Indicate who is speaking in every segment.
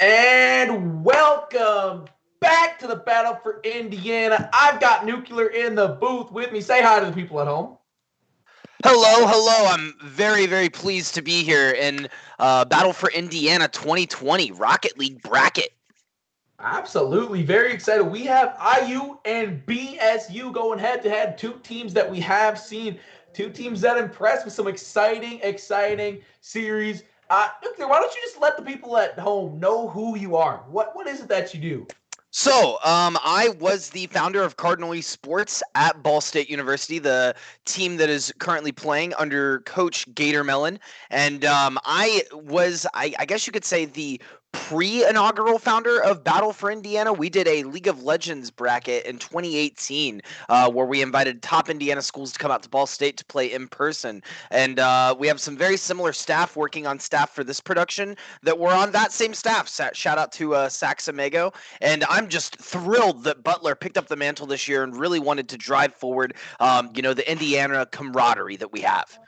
Speaker 1: And welcome back to the Battle for Indiana. I've got Nuclear in the booth with me. Say hi to the people at home.
Speaker 2: Hello. I'm very pleased to be here in Battle for Indiana 2020 Rocket League bracket.
Speaker 1: Absolutely. Very excited. We have IU and BSU going head-to-head. Two teams that we have seen. Two teams that impress with some exciting series. Nuclear, why don't you just let the people at home know who you are? What is it that you do?
Speaker 2: So, I was the founder of Cardinal Esports at Ball State University, the team that is currently playing under Coach Gator Mellon. And I guess you could say, the pre-inaugural founder of Battle for Indiana. We did a League of Legends bracket in 2018 where we invited top Indiana schools to come out to Ball State to play in person. And we have some very similar staff working on staff for this production that were on that same staff. Shout out to Saxamago. And I'm just thrilled that Butler picked up the mantle this year and really wanted to drive forward, the Indiana camaraderie that we have.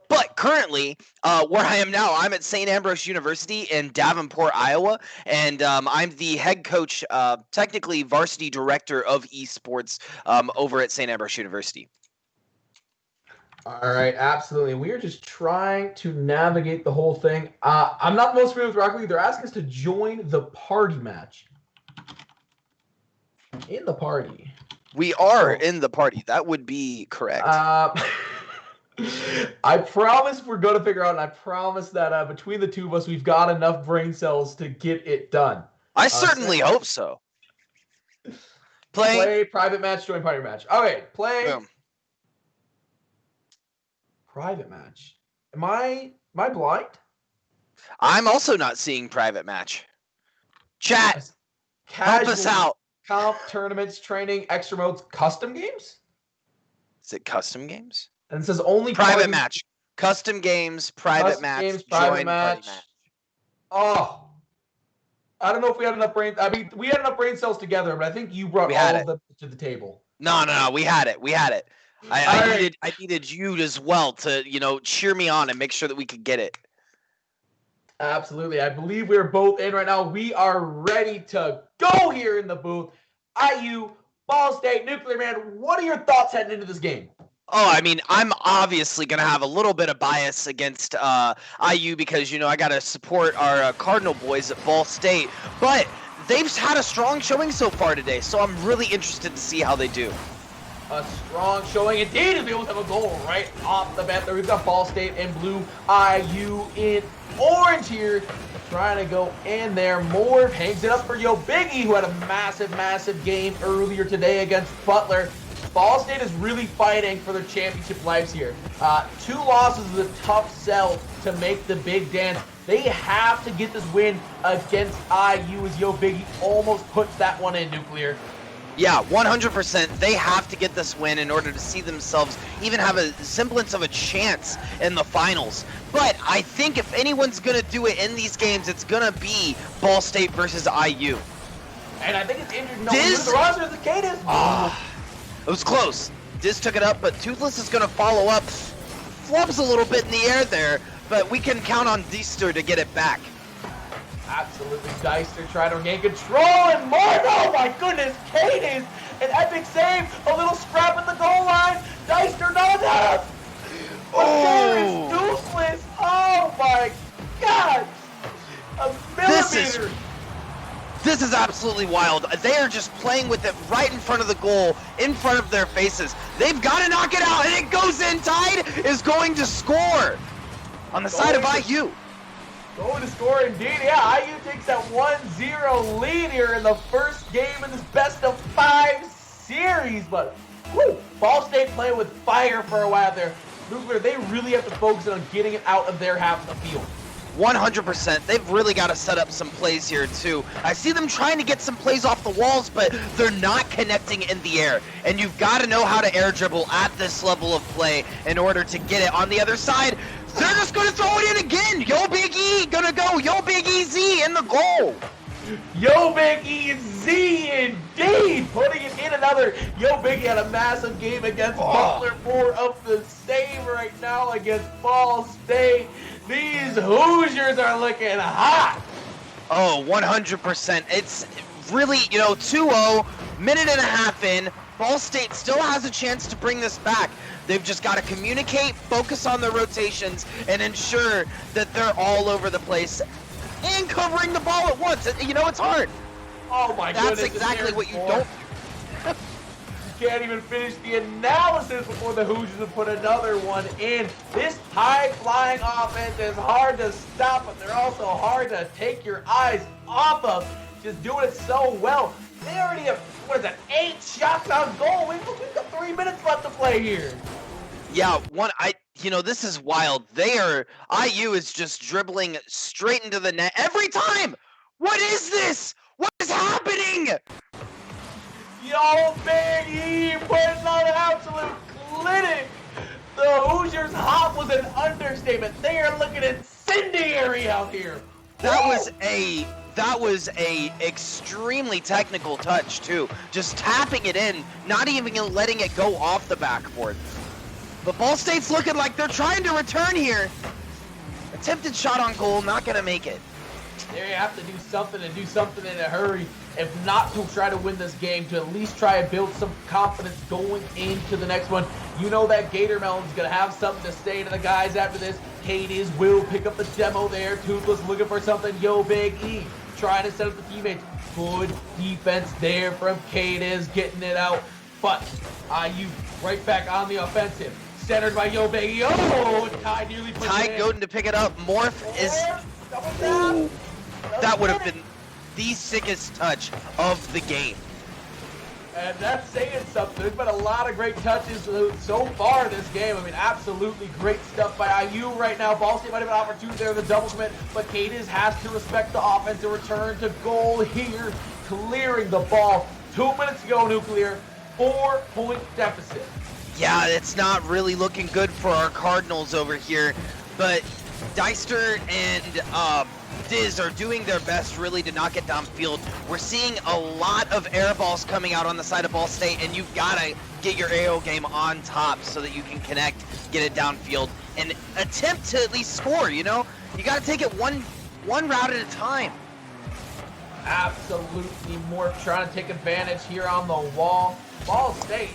Speaker 2: But currently, where I am now, I'm at St. Ambrose University in Davenport, Iowa, and I'm the head coach, technically varsity director of esports over at St. Ambrose University.
Speaker 1: All right, absolutely. We are just trying to navigate the whole thing. I'm not the most familiar with Rocket League. They're asking us to join the party match. In the party.
Speaker 2: We are in the party. That would be correct.
Speaker 1: I promise we're going to figure out, and I promise that between the two of us, we've got enough brain cells to get it done.
Speaker 2: I certainly hope so.
Speaker 1: Play private match, join party match. Okay, play.
Speaker 2: Boom.
Speaker 1: Private match. Am I blind?
Speaker 2: I'm also not seeing private match. Chat, help us out.
Speaker 1: Comp, tournaments, training, extra modes, custom games?
Speaker 2: Is it custom games?
Speaker 1: And it says only
Speaker 2: private match. Custom games, private match,
Speaker 1: games, private
Speaker 2: join
Speaker 1: match.
Speaker 2: Party match.
Speaker 1: Oh. I don't know if we had enough brain. I mean, we had enough brain cells together, but I think you brought all of them to the table.
Speaker 2: No. We had it. I needed you as well to, cheer me on and make sure that we could get it.
Speaker 1: Absolutely. I believe we're both in right now. We are ready to go here in the booth. IU, Ball State, Nuclear Man, what are your thoughts heading into this game?
Speaker 2: Oh, I mean, I'm obviously going to have a little bit of bias against IU because, I got to support our Cardinal boys at Ball State. But they've had a strong showing so far today, so I'm really interested to see how they do.
Speaker 1: A strong showing indeed, as we almost have a goal right off the bat there. We've got Ball State in blue, IU in orange here, trying to go in there. Morv hangs it up for Yo Biggie, who had a massive game earlier today against Butler. Ball State is really fighting for their championship lives here. 2 losses is a tough sell to make the big dance. They have to get this win against IU as Yo Biggie almost puts that one in, Nuclear.
Speaker 2: Yeah, 100%. They have to get this win in order to see themselves even have a semblance of a chance in the finals. But I think if anyone's going to do it in these games, it's going to be Ball State versus IU.
Speaker 1: And I think it's injured. No, the roster is the Cadence.
Speaker 2: It was close. Diz took it up, but Toothless is going to follow up. Flubs a little bit in the air there, but we can count on Dister to get it back.
Speaker 1: Absolutely. Deister trying to gain control, and more. Oh my goodness, Cadence, an epic save, a little scrap at the goal line. Deister knows out. But there is Toothless. Oh my God. A millimeter.
Speaker 2: This is absolutely wild. They are just playing with it right in front of the goal, in front of their faces. They've got to knock it out, and it goes in. Tide is going to score on the side of IU.
Speaker 1: Going to score indeed. Yeah, IU takes that 1-0 lead here in the first game in this best-of-5 series. But Ball State playing with fire for a while there. Nuclear, they really have to focus on getting it out of their half of the field.
Speaker 2: 100%. They've really got to set up some plays here, too. I see them trying to get some plays off the walls, but they're not connecting in the air. And you've got to know how to air dribble at this level of play in order to get it on the other side. They're just going to throw it in again. Yo Big E gonna go. Yo Big EZ in the goal.
Speaker 1: Yo Big EZ indeed. Putting it in another. Yo Big E had a massive game against Butler. 4 of the save right now against Ball State. These Hoosiers are looking hot.
Speaker 2: Oh, 100%. It's really, 2-0, minute and a half in. Ball State still has a chance to bring this back. They've just got to communicate, focus on their rotations, and ensure that they're all over the place and covering the ball at once. It's hard.
Speaker 1: Oh my goodness.
Speaker 2: That's exactly what you don't.
Speaker 1: You can't even finish the analysis before the Hoosiers have put another one in. This high-flying offense is hard to stop, but they're also hard to take your eyes off of. Just doing it so well. They already have, 8 shots on goal. We've got 3 minutes left to play here.
Speaker 2: Yeah, this is wild. IU is just dribbling straight into the net every time. What is this? What is happening?
Speaker 1: Yo, Big E putting on an absolute clinic. The Hoosiers hop was an understatement. They are looking incendiary out here.
Speaker 2: That was a extremely technical touch too. Just tapping it in, not even letting it go off the backboard. But Ball State's looking like they're trying to return here. Attempted shot on goal, not gonna make it.
Speaker 1: They have to do something and do something in a hurry. If not to try to win this game, to at least try and build some confidence going into the next one. You know that Gator Melon's going to have something to say to the guys after this. Cadiz will pick up the demo there. Toothless looking for something. Yo, Big E trying to set up the teammates. Good defense there from Cadiz, getting it out. But IU right back on the offensive. Centered by Yo, Big E. Oh, Ty nearly put
Speaker 2: Ty going to pick it up. Morph is...
Speaker 1: Double
Speaker 2: that would have been the sickest touch of the game.
Speaker 1: And that's saying something. There's been a lot of great touches so far this game. I mean, absolutely great stuff by IU right now. Ball State might have an opportunity there, the double commit, but Cadiz has to respect the offense and return to goal here, clearing the ball. 2 minutes to go, Nuclear. 4-point deficit.
Speaker 2: Yeah, it's not really looking good for our Cardinals over here, but Deister and Diz are doing their best really to not get downfield. We're seeing a lot of air balls coming out on the side of Ball State, and you've got to get your AO game on top so that you can connect, get it downfield, and attempt to at least score, You got to take it one route at a time.
Speaker 1: Absolutely. Morph trying to take advantage here on the wall. Ball State,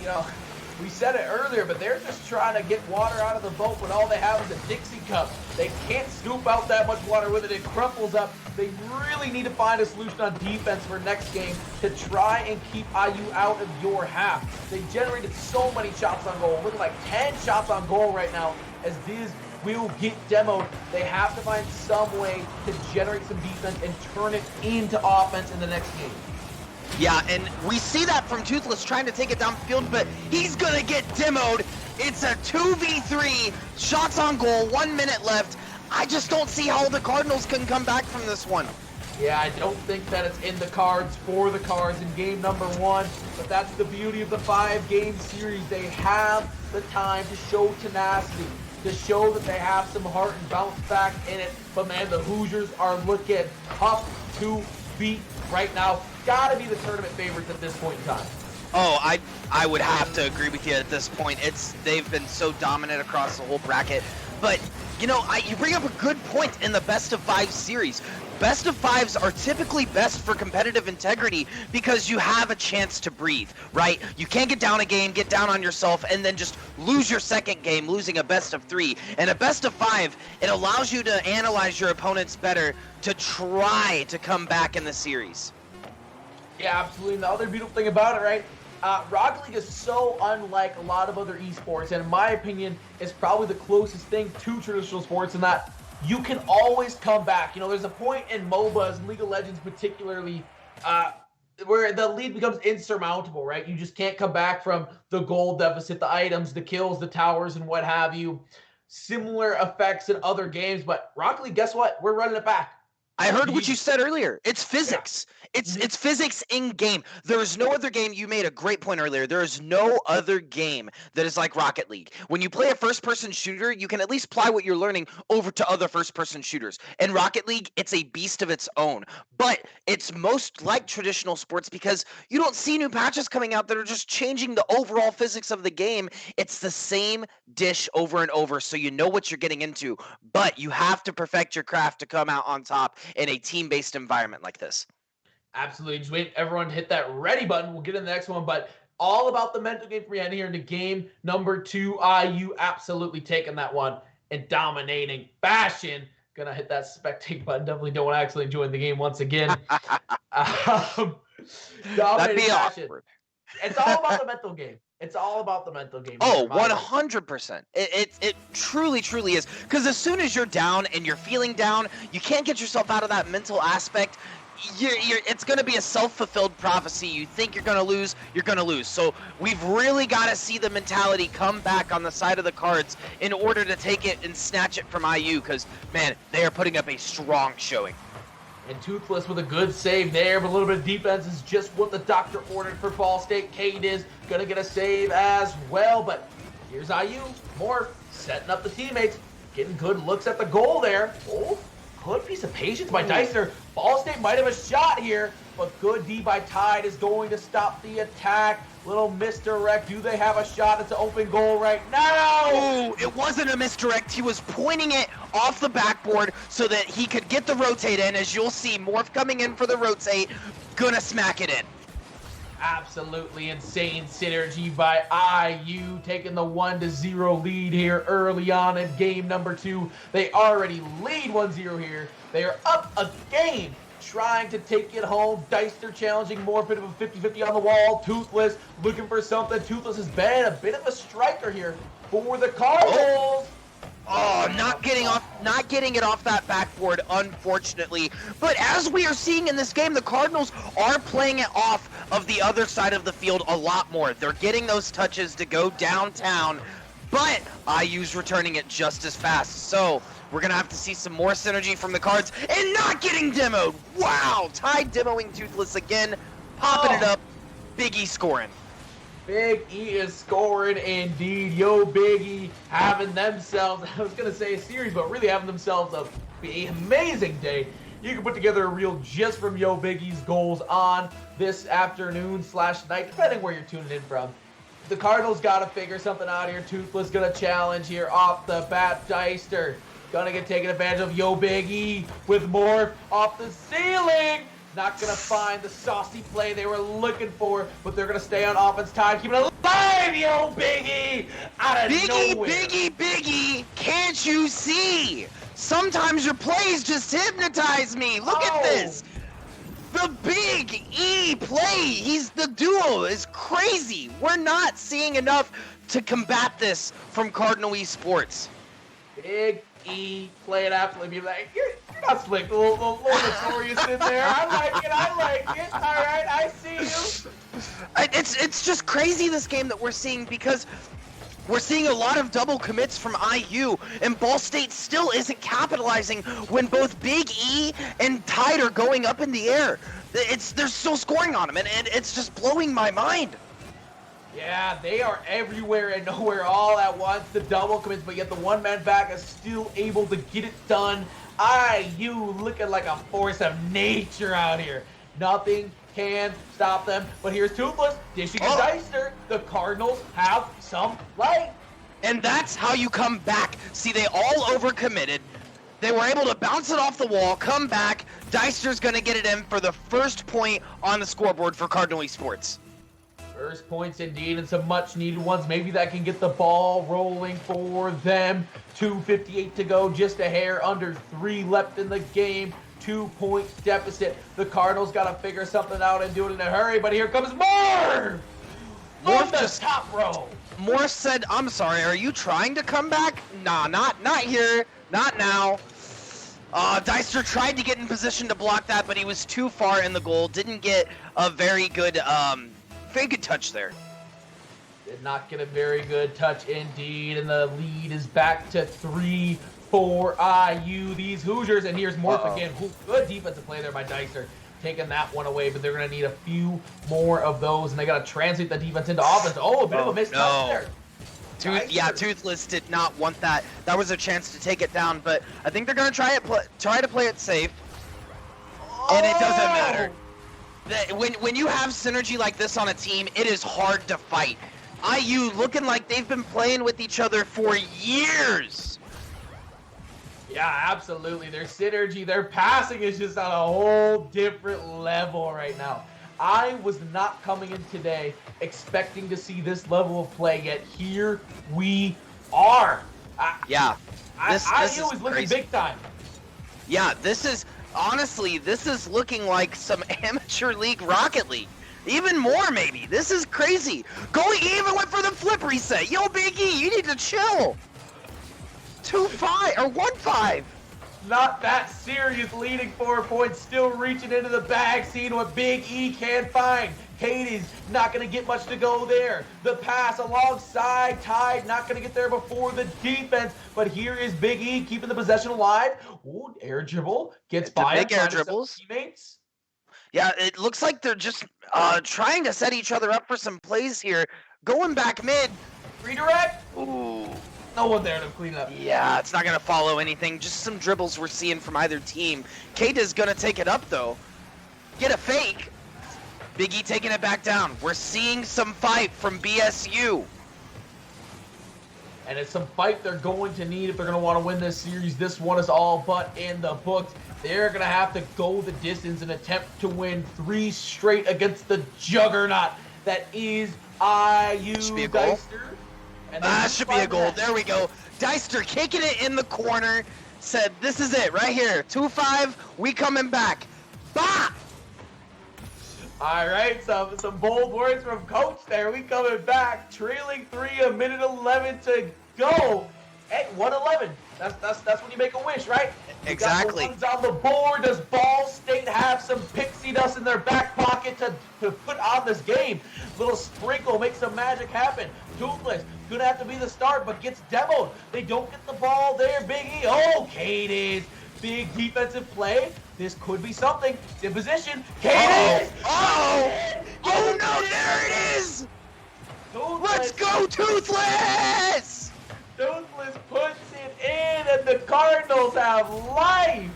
Speaker 1: we said it earlier, but they're just trying to get water out of the boat when all they have is a Dixie cup. They can't scoop out that much water with it. It crumples up. They really need to find a solution on defense for next game to try and keep IU out of your half. They generated so many shots on goal. Looking like 10 shots on goal right now as Diz will get demoed. They have to find some way to generate some defense and turn it into offense in the next game.
Speaker 2: Yeah, and we see that from Toothless trying to take it downfield, but he's going to get demoed. It's a 2v3, shots on goal, 1 minute left. I just don't see how the Cardinals can come back from this one.
Speaker 1: Yeah, I don't think that it's in the cards for the Cards in game number 1, but that's the beauty of the 5-game series. They have the time to show tenacity, to show that they have some heart and bounce back in it. But man, the Hoosiers are looking tough to beat right now. Gotta be the tournament favorites at this point in time.
Speaker 2: Oh, I would have to agree with you at this point. They've been so dominant across the whole bracket. But, you bring up a good point in the best of 5 series. Best of 5s are typically best for competitive integrity because you have a chance to breathe, right? You can't get down a game, get down on yourself, and then just lose your second game, losing a best of 3. And a best of 5, it allows you to analyze your opponents better to try to come back in the series.
Speaker 1: Yeah, absolutely. And the other beautiful thing about it, right? Rocket League is so unlike a lot of other esports, and in my opinion, is probably the closest thing to traditional sports in that you can always come back. There's a point in MOBAs, League of Legends particularly, where the lead becomes insurmountable, right? You just can't come back from the goal deficit, the items, the kills, the towers, and what have you. Similar effects in other games, but Rocket League, guess what? We're running it back.
Speaker 2: I heard what you said earlier. It's physics. Yeah. It's physics in game. There is no other game. You made a great point earlier. There is no other game that is like Rocket League. When you play a first-person shooter, you can at least apply what you're learning over to other first-person shooters. In Rocket League, it's a beast of its own. But it's most like traditional sports because you don't see new patches coming out that are just changing the overall physics of the game. It's the same dish over and over, so you know what you're getting into. But you have to perfect your craft to come out on top. in a team-based environment like this.
Speaker 1: Absolutely. Just wait everyone to hit that ready button. We'll get in the next one, but all about the mental game for me here into game number 2. IU absolutely taking that one in dominating fashion. Gonna hit that spectate button. Definitely don't want to actually join the game once again. Dominating fashion. Awkward. It's all about the mental game. It's all about the mental game.
Speaker 2: Oh, 100%. It truly, truly is. Because as soon as you're down and you're feeling down, you can't get yourself out of that mental aspect. It's going to be a self-fulfilled prophecy. You think you're going to lose, you're going to lose. So we've really got to see the mentality come back on the side of the cards in order to take it and snatch it from IU. Because, man, they are putting up a strong showing.
Speaker 1: And Toothless with a good save there, but a little bit of defense is just what the doctor ordered for Ball State. Cade is going to get a save as well, but here's IU. Morph setting up the teammates, getting good looks at the goal there. Oh, good piece of patience by Deister. Ball State might have a shot here, but good D by Tide is going to stop the attack. Little misdirect. Do they have a shot? It's an open goal right now.
Speaker 2: Oh, it wasn't a misdirect. He was pointing it off the backboard so that he could get the rotate in. As you'll see, Morph coming in for the rotate, gonna smack it in.
Speaker 1: Absolutely insane synergy by IU, taking the 1-0 lead here early on in game number 2. They already lead 1-0 here. They are up a game, trying to take it home. Deister challenging more, bit of a 50-50 on the wall. Toothless looking for something. Toothless has been a bit of a striker here for the Cardinals.
Speaker 2: Oh, not getting it off that backboard, unfortunately. But as we are seeing in this game, the Cardinals are playing it off of the other side of the field a lot more. They're getting those touches to go downtown, but IU's returning it just as fast. So we're going to have to see some more synergy from the Cards and not getting demoed. Wow, Tide demoing Toothless again, popping it up. Big E scoring.
Speaker 1: Big E is scoring indeed. Yo Big E having themselves, I was going to say a series, but really having themselves an amazing day. You can put together a reel just from Yo Big E's goals on this afternoon/night, depending where you're tuning in from. The Cardinals got to figure something out here. Toothless going to challenge here off the bat. Deister going to get taken advantage of. Yo Big E with Morph off the ceiling. Not going to find the saucy play they were looking for, but they're going to stay on offense. Tide keeping it alive, Yo Biggie! Out of nowhere.
Speaker 2: Biggie, can't you see? Sometimes your plays just hypnotize me. Look at this. The Big E play, the duo is crazy. We're not seeing enough to combat this from Cardinal Esports.
Speaker 1: Big E played absolutely. Be like, you're not slick. A little notorious in there. I like it. All right, I see you.
Speaker 2: It's just crazy, this game that we're seeing, because we're seeing a lot of double commits from IU, and Ball State still isn't capitalizing when both Big E and Tide are going up in the air. They're still scoring on them, and it's just blowing my mind.
Speaker 1: Yeah, they are everywhere and nowhere all at once, the double commits, but yet the one-man back is still able to get it done. IU looking like a force of nature out here. Nothing can stop them, but here's Toothless dishing a Deister. The Cardinals have some light.
Speaker 2: And that's how you come back. See, they all overcommitted. They were able to bounce it off the wall, come back. Deister's going to get it in for the first point on the scoreboard for Cardinal Esports.
Speaker 1: First points indeed, and some much needed ones. Maybe that can get the ball rolling for them. 2:58 to go, just a hair under 3 left in the game. 2-point deficit. The Cardinals got to figure something out and do it in a hurry, but here comes Morph! On the top row.
Speaker 2: Morph said, I'm sorry, are you trying to come back? Nah, not here, not now. Deister tried to get in position to block that, but he was too far in the goal. Didn't get a very good touch there.
Speaker 1: Did not get a very good touch indeed, and the lead is back to 3 for IU. These Hoosiers, and here's Morph again. Good defensive play there by Deister, taking that one away, but they're going to need a few more of those, and they got to translate the defense into offense. A bit of a missed touch there.
Speaker 2: Toothless did not want that. That was a chance to take it down, but I think they're going to try to play it safe, and it doesn't matter. When you have synergy like this on a team, it is hard to fight. IU looking like they've been playing with each other for years.
Speaker 1: Yeah, absolutely. Their synergy, their passing is just on a whole different level right now. I was not coming in today expecting to see this level of play, yet here we are.
Speaker 2: Yeah, this
Speaker 1: IU
Speaker 2: is
Speaker 1: is looking
Speaker 2: crazy.
Speaker 1: big time.
Speaker 2: Yeah, honestly, this is looking like some amateur league Rocket League. Even more, maybe. This is crazy. He even went for the flip reset. Yo, Big E, you need to chill. 2-5 or 1-5.
Speaker 1: Not that serious, leading 4 points, still reaching into the bag, seeing what Big E can find. Katie's not going to get much to go there. The pass alongside Tide, not going to get there before the defense. But here is Big E keeping the possession alive. Ooh, air dribble. Gets
Speaker 2: The
Speaker 1: by him,
Speaker 2: big air
Speaker 1: finding some
Speaker 2: dribbles.
Speaker 1: teammates.
Speaker 2: Yeah, it looks like they're just trying to set each other up for some plays here. Going back mid.
Speaker 1: Redirect.
Speaker 2: Ooh.
Speaker 1: No one there to clean up.
Speaker 2: Yeah, it's not going to follow anything. Just some dribbles we're seeing from either team. Kata's going to take it up, though. Get a fake. Big E taking it back down. We're seeing some fight from BSU.
Speaker 1: And it's some fight they're going to need if they're going to want to win this series. This one is all but in the books. They're going to have to go the distance and attempt to win 3 straight against the juggernaut that is IU.
Speaker 2: Should be a goal.
Speaker 1: And
Speaker 2: should be a goal. There we go. Deister kicking it in the corner. Said, this is it right here. 2-5. We coming back. Bah!
Speaker 1: All right, some bold words from Coach there. We coming back, trailing 3, a minute 11 to go. At 111. That's when you make a wish, right?
Speaker 2: Exactly.
Speaker 1: You got the ones on the board. Does Ball State have some pixie dust in their back pocket to put on this game? Little sprinkle, make some magic happen. Toothless, gonna have to be the start, but gets demoed. They don't get the ball there. Big E, okay, big defensive play. This could be something. It's in position. Cadence!
Speaker 2: Oh no, there it is!
Speaker 1: Toothless.
Speaker 2: Let's go, Toothless!
Speaker 1: Toothless puts it in, and the Cardinals have life.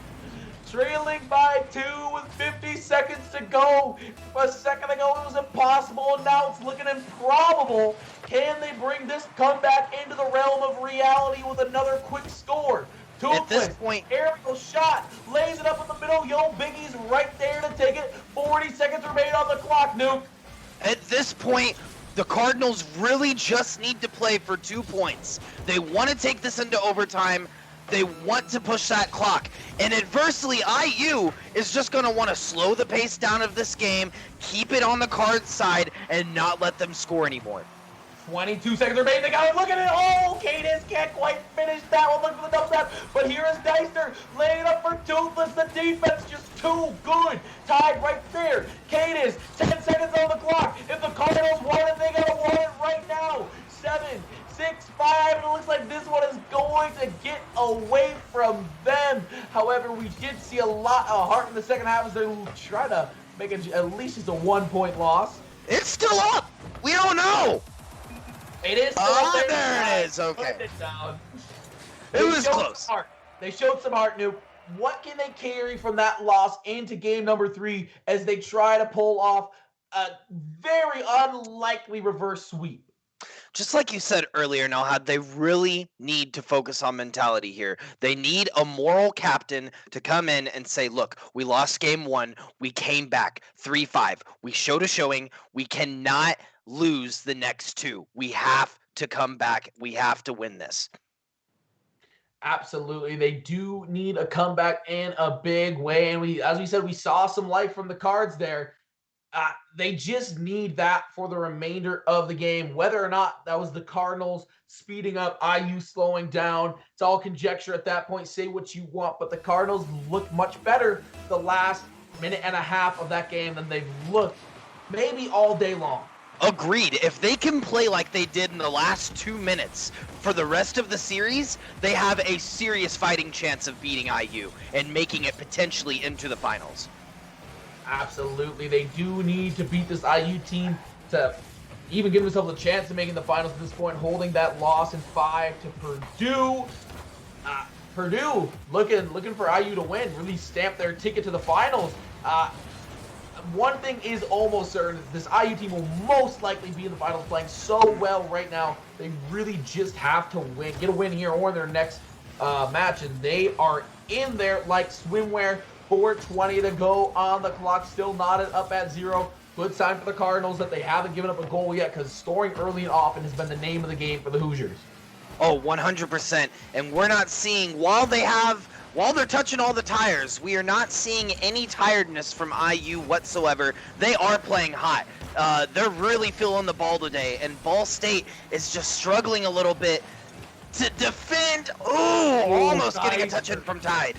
Speaker 1: Trailing by 2 with 50 seconds to go. A second ago it was impossible, and now it's looking improbable. Can they bring this comeback into the realm of reality with another quick score? Toothless,
Speaker 2: at this point,
Speaker 1: aerial shot, lays it up in the middle. Yo, Biggie's right there to take it. 40 seconds remain on the clock, Nuke.
Speaker 2: At this point, the Cardinals really just need to play for 2 points. They want to take this into overtime. They want to push that clock. And adversely, IU is just going to want to slow the pace down of this game, keep it on the Cards side, and not let them score anymore.
Speaker 1: 22 seconds remain. They got it. Look at it. Oh, Cadence can't quite finish that one. Look for the double tap. But here is Deister laying it up for Toothless. The defense just too good. Tied right there. Cadence, 10 seconds on the clock. If the Cardinals want it, they gotta want it right now. 7, 6, 5. And it looks like this one is going to get away from them. However, we did see a lot of heart in the second half as they're trying to make it at least just a 1-point loss.
Speaker 2: It's still up. We don't know.
Speaker 1: It is still
Speaker 2: up there. It is. Okay.
Speaker 1: It down.
Speaker 2: It was close.
Speaker 1: They showed some heart, Nuke. What can they carry from that loss into game number 3 as they try to pull off a very unlikely reverse sweep?
Speaker 2: Just like you said earlier, Nohad, they really need to focus on mentality here. They need a moral captain to come in and say, look, we lost game 1. We came back 3-5. We showed a showing. We cannot lose the next 2. We have to come back. We have to win this.
Speaker 1: Absolutely. They do need a comeback in a big way. And as we said, we saw some life from the Cards there. They just need that for the remainder of the game. Whether or not that was the Cardinals speeding up, IU slowing down, it's all conjecture at that point. Say what you want, but the Cardinals looked much better the last minute and a half of that game than they've looked maybe all day long.
Speaker 2: Agreed. If they can play like they did in the last 2 minutes for the rest of the series, they have a serious fighting chance of beating IU and making it potentially into the finals.
Speaker 1: Absolutely. They do need to beat this IU team to even give themselves a chance of making the finals at this point, holding that loss in 5 to Purdue. Purdue looking for IU to win, really stamp their ticket to the finals. One thing is almost certain, this IU team will most likely be in the finals, playing so well right now. They really just have to win, get a win here or in their next match, and they are in there like swimwear. 4:20 to go on the clock, still knotted up at 0. Good sign for the Cardinals that they haven't given up a goal yet, because scoring early and often has been the name of the game for the Hoosiers.
Speaker 2: Oh, 100%. And we're not seeing, while they're touching all the tires, we are not seeing any tiredness from IU whatsoever. They are playing hot. They're really feeling the ball today, and Ball State is just struggling a little bit to defend. Ooh, almost getting a touch in from Tide.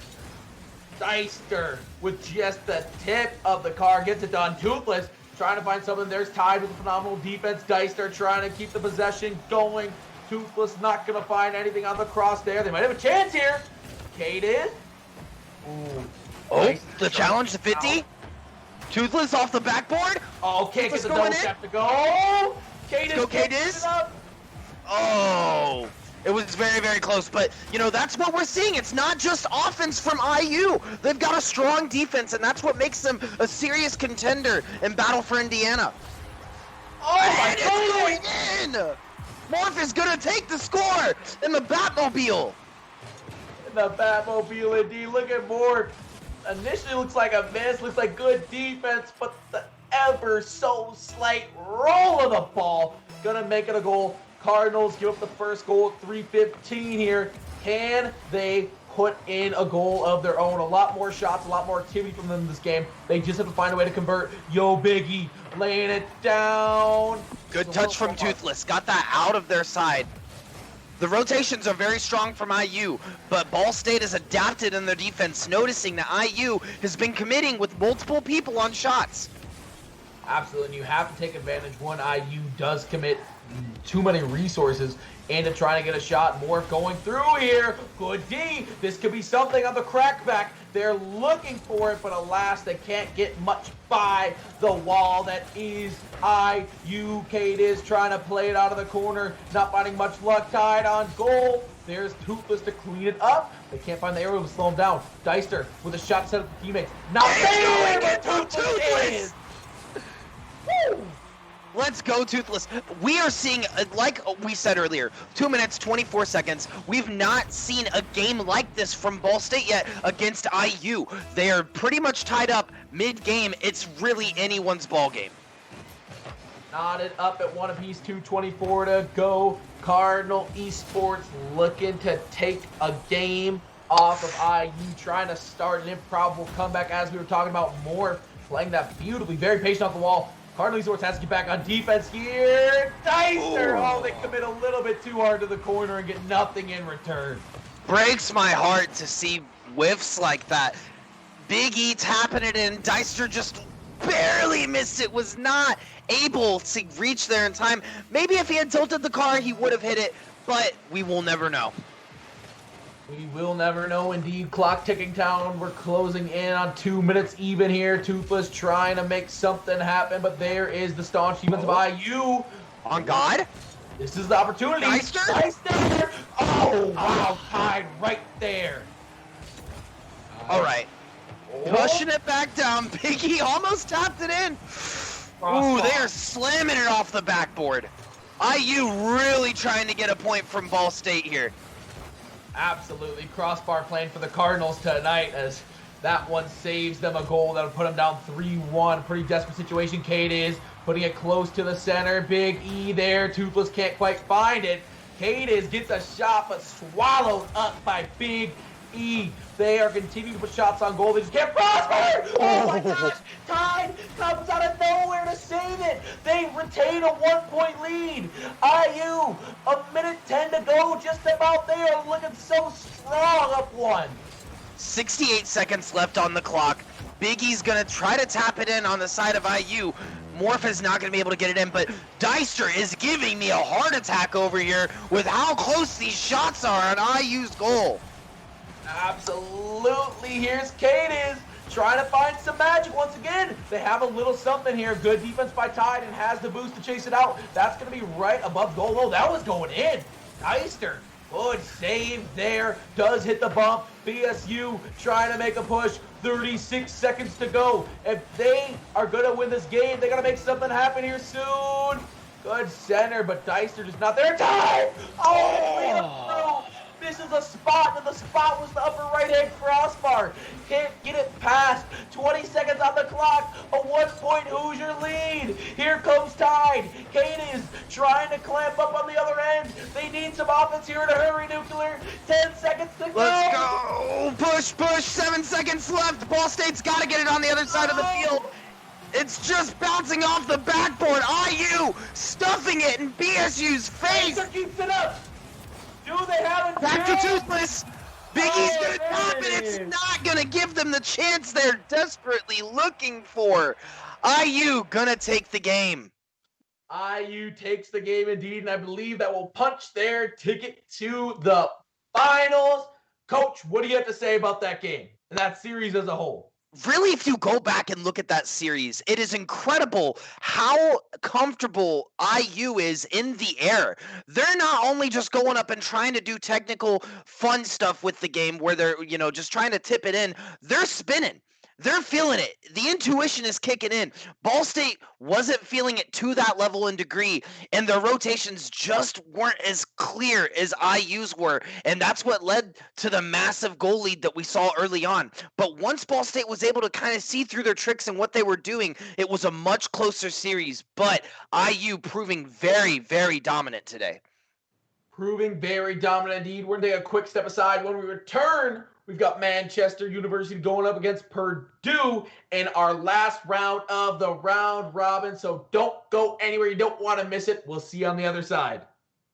Speaker 1: Deister with just the tip of the car gets it done. Toothless trying to find something. There's Tide with a phenomenal defense. Deister trying to keep the possession going. Toothless not going to find anything on the cross there. They might have a chance here. Caden. Ooh.
Speaker 2: Oh, the challenge to 50. Toothless off the backboard.
Speaker 1: Oh, can't get the double step to go. Caden.
Speaker 2: Go, Caden. Oh. It was very, very close, but, you know, that's what we're seeing. It's not just offense from IU. They've got a strong defense, and that's what makes them a serious contender in battle for Indiana.
Speaker 1: Oh,
Speaker 2: and it's going in! Morph is going to take the score in the Batmobile.
Speaker 1: In the Batmobile, indeed. Look at Morph. Initially looks like a miss, looks like good defense, but the ever so slight roll of the ball going to make it a goal. Cardinals give up the first goal at 3:15 here. Can they put in a goal of their own? A lot more shots, a lot more activity from them in this game. They just have to find a way to convert. Yo, Biggie, laying it down.
Speaker 2: Good touch from Toothless. Got that out of their side. The rotations are very strong from IU, but Ball State has adapted in their defense, noticing that IU has been committing with multiple people on shots.
Speaker 1: Absolutely, and you have to take advantage when IU does commit too many resources into trying to get a shot. Morph going through here. Good D. This could be something on the crackback. They're looking for it, but alas, they can't get much by the wall. That is IU. Kate is trying to play it out of the corner. Not finding much luck. Tied on goal. There's Toothless to clean it up. They can't find the arrow to slow him down. Deister with a shot set up for teammates. Not there, but Toothless. Woo!
Speaker 2: Let's go, Toothless. We are seeing, like we said earlier, 2 minutes, 24 seconds. We've not seen a game like this from Ball State yet against IU. They are pretty much tied up mid-game. It's really anyone's ball game.
Speaker 1: Knotted up at 1 apiece, 2:24 to go. Cardinal Esports looking to take a game off of IU, trying to start an improbable comeback as we were talking about. Morph playing that beautifully, very patient off the wall. Cardinal Esports has to get back on defense here. Deister! Oh, they commit a little bit too hard to the corner and get nothing in return.
Speaker 2: Breaks my heart to see whiffs like that. Big E tapping it in. Deister just barely missed it. Was not able to reach there in time. Maybe if he had tilted the car, he would have hit it, but we will never know.
Speaker 1: We will never know. Indeed, clock ticking down. We're closing in on 2 minutes even here. Toothless trying to make something happen, but there is the staunch defense of IU.
Speaker 2: On God?
Speaker 1: This is the opportunity. Deister! Oh, wow. Tied right there.
Speaker 2: All right. Pushing it back down. Piggy almost tapped it in. Ooh, they are slamming it off the backboard. IU really trying to get a point from Ball State here.
Speaker 1: Absolutely. Crossbar playing for the Cardinals tonight as that one saves them a goal that would put them down 3-1. Pretty desperate situation. Kate is putting it close to the center. Big E there. Toothless can't quite find it. Kate is gets a shot but swallowed up by Big E. They are continuing to put shots on goal. They just can't prosper. Oh my gosh. Tide comes out of nowhere to save it. They retain a 1-point lead. IU, a minute 10 to go. Just about there. Looking so strong up one.
Speaker 2: 68 seconds left on the clock. Big E's going to try to tap it in on the side of IU. Morph is not going to be able to get it in, but Deister is giving me a heart attack over here with how close these shots are on IU's goal.
Speaker 1: Absolutely. Here's Kate trying to find some magic once again. They have a little something here. Good defense by Tide and has the boost to chase it out. That's going to be right above goal. Oh, that was going in. Deister, good save there. Does hit the bump. BSU trying to make a push. 36 seconds to go. If they are going to win this game, they got to make something happen here soon. Good center, but Deister just not there. Time! Oh, Misses a spot, and the spot was the upper right-hand crossbar. Can't get it past. 20 seconds on the clock. A 1-point Hoosier lead. Here comes Tide. Hades trying to clamp up on the other end. They need some offense here in a hurry, Nuclear. 10 seconds to go.
Speaker 2: Let's go. Push. 7 seconds left. Ball State's got to get it on the other side of the field. It's just bouncing off the backboard. IU stuffing it in BSU's face.
Speaker 1: Spencer keeps it up. Do they have a
Speaker 2: Back to
Speaker 1: chance?
Speaker 2: Toothless. Biggie's gonna tap it. It's not gonna give them the chance they're desperately looking for. IU gonna take the game.
Speaker 1: IU takes the game indeed, and I believe that will punch their ticket to the finals. Coach, what do you have to say about that game and that series as a whole?
Speaker 2: Really, if you go back and look at that series, it is incredible how comfortable IU is in the air. They're not only just going up and trying to do technical, fun stuff with the game where they're, just trying to tip it in. They're spinning. They're feeling it. The intuition is kicking in. Ball State wasn't feeling it to that level and degree, and their rotations just weren't as clear as IU's were, and that's what led to the massive goal lead that we saw early on. But once Ball State was able to kind of see through their tricks and what they were doing, it was a much closer series, but IU proving very, very dominant today.
Speaker 1: Proving very dominant indeed. We're going to take a quick step aside. When we return, we've got Manchester University going up against Purdue in our last round of the round robin. So don't go anywhere. You don't want to miss it. We'll see you on the other side.